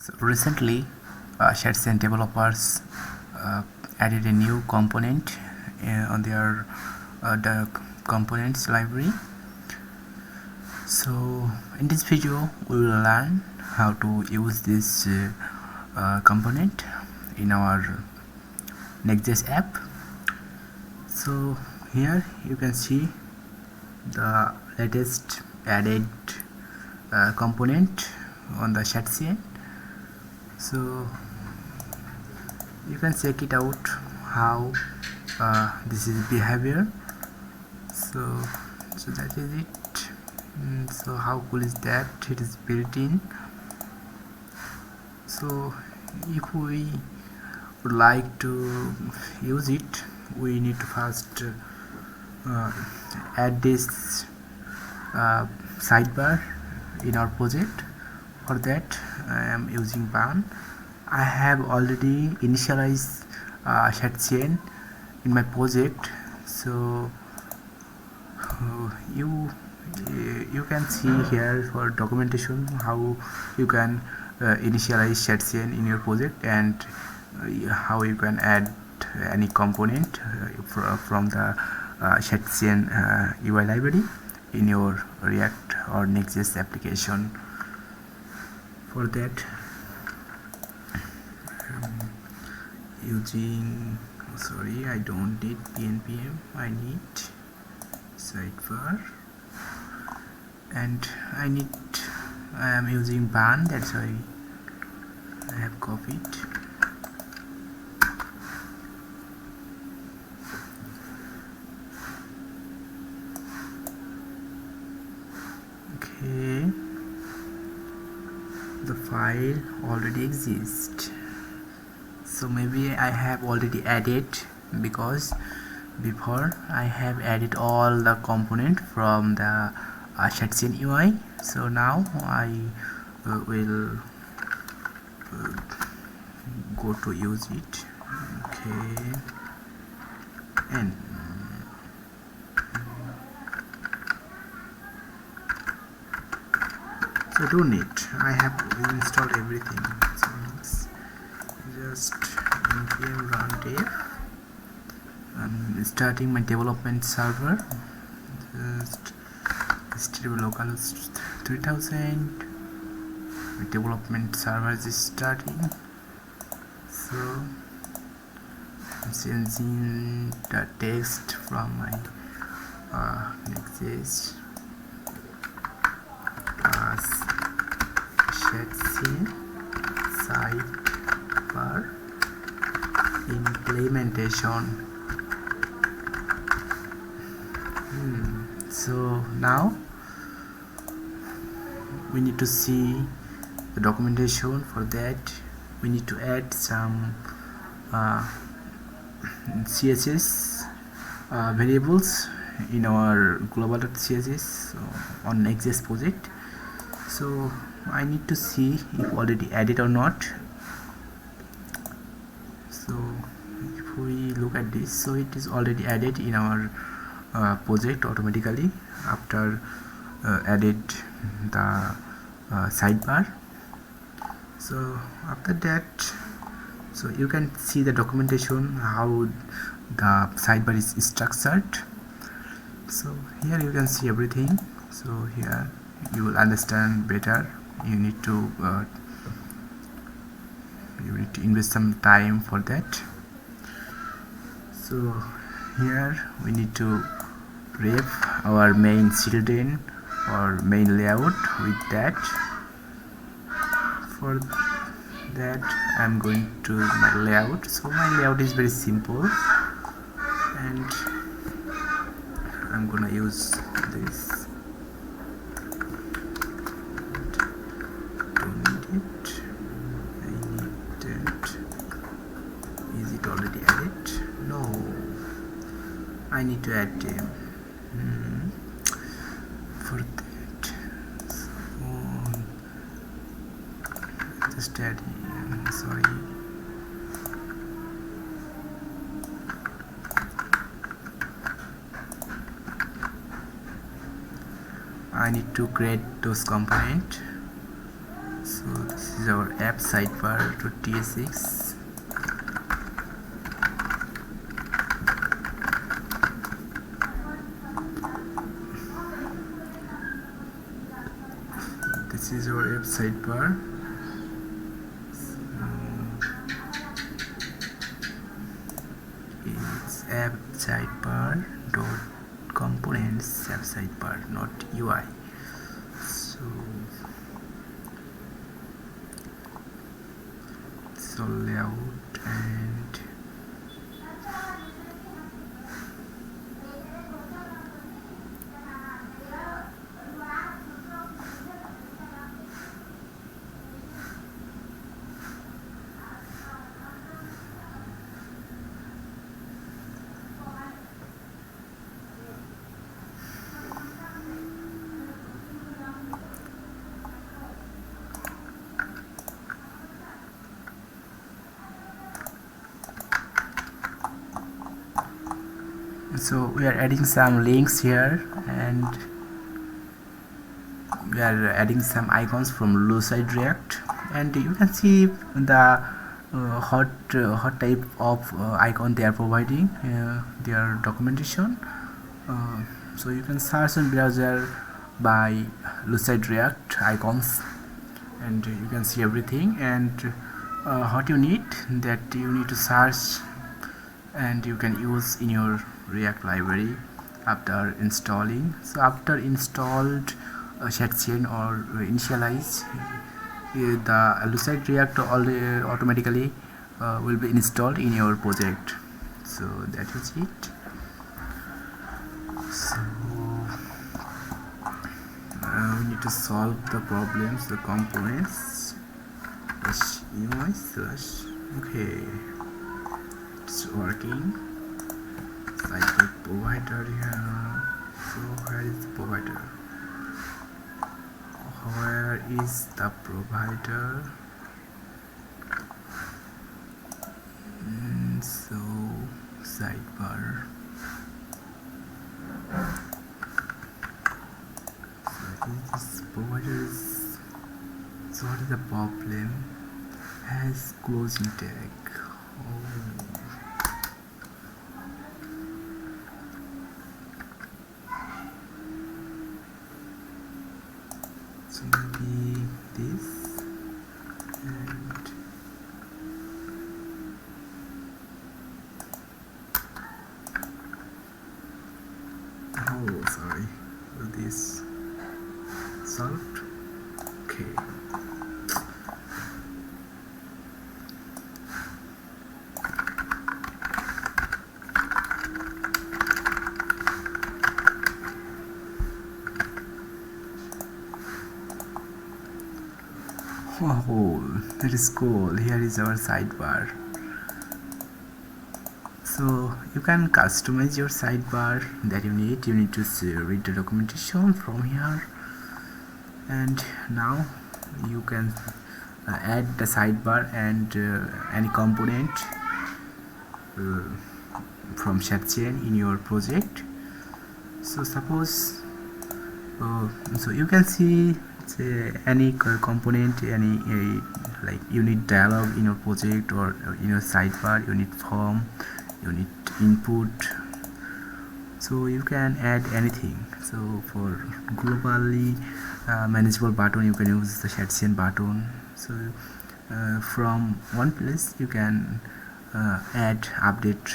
So recently, shadcn developers added a new component on their the components library. So in this video, we will learn how to use this component in our Next.js app. So here you can see the latest added component on the shadcn. So you can check it out how this is behavior. So that is it. So how cool is that? It is built in. So if we would like to use it, we need to first add this sidebar in our project. For that I am using ban. I have already initialized shadcn in my project, so you can see here for documentation how you can initialize shadcn in your project and how you can add any component from the shadcn UI library in your React or Next.js application. For that, I don't need npm, I need sidebar, and I am using ban, that's why I have copied. Okay, the file already exists, so maybe I have already added, because before I have added all the component from the shadcn UI. So now I will go to use it. Okay, and so don't need, I have installed everything. So let's just npm run dev. I'm starting my development server. Just stable localhost 3000. My development server is starting. So I'm changing the text from my Next.js as shadcn sidebar implementation. So now we need to see the documentation. For that we need to add some CSS variables in our global.css on Next.js project. So I need to see if already added or not. So if we look at this, so it is already added in our project automatically after added the sidebar. So after that, so you can see the documentation how the sidebar is structured. So here you can see everything. So here you will understand better. You need to invest some time for that. So here we need to wrap our main children or main layout with that. For that I'm going to my layout. So my layout is very simple, and I'm gonna use this. Don't need it. I need that. Is it already added? No, I need to add them. For that, so just add. Sorry. I need to create those components. So this is our app sidebar.tsx. This is our app sidebar. It's app sidebar dot components app sidebar, not UI. So layout and so we are adding some links here, and we are adding some icons from low side React, and you can see the hot type of icon they are providing, their documentation. So you can search in browser by low side React icons, and you can see everything, and what you need, that you need to search and you can use in your React library after installing. So after installed shadcn or initialize, the Lucid React automatically will be installed in your project. So that is it. So we need to solve the problems, the components UI slash. Okay, it's working. Site provider here. So where is the provider? Where is the provider? So sidebar. So this provider is. So what is the problem? Has closing tag. Oh. So maybe this, and oh sorry, so this solved. Okay. Oh, that is cool. Here is our sidebar. So you can customize your sidebar that you need. You need to read the documentation from here, and now you can add the sidebar and any component from shadcn in your project. So suppose so you can see any component, any like you need dialog in your project or in your sidebar, you need form, you need input, so you can add anything. So for globally manageable button, you can use the shadcn button. So from one place you can add, update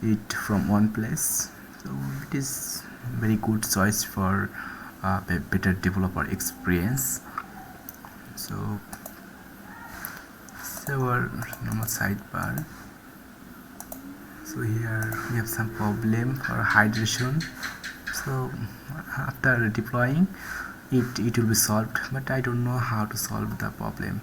it from one place. So it is very good choice for better developer experience. So our normal sidebar. So here we have some problem for hydration. So after deploying it will be solved, but I don't know how to solve the problem.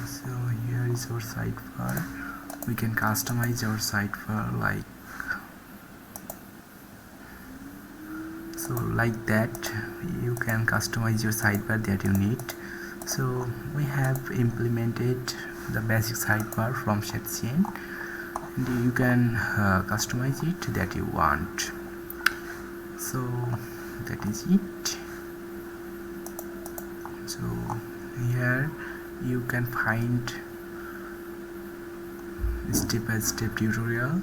So here is our sidebar. We can customize our sidebar like so, like that. You can customize your sidebar that you need. So we have implemented the basic sidebar from shadcn, and you can customize it that you want. So that is it. So here you can find step-by-step tutorial.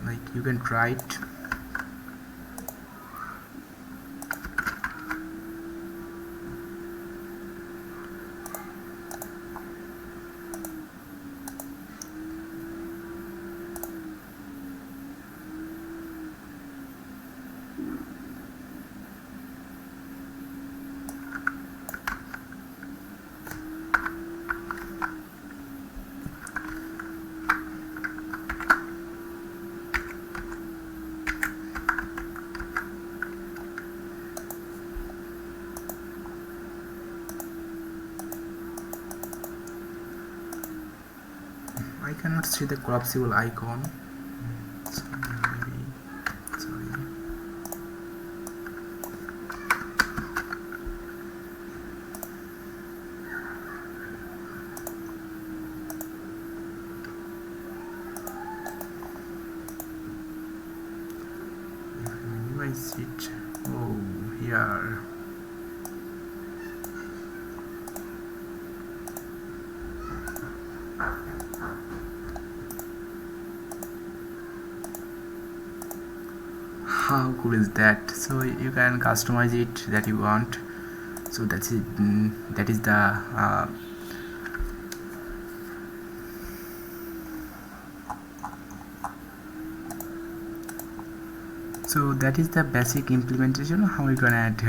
Like you can try it. I cannot see the collapsible icon. So maybe, sorry. Minimize it. Oh, here. How cool is that? So you can customize it that you want. So that's it. That is the so that is the basic implementation. How you can add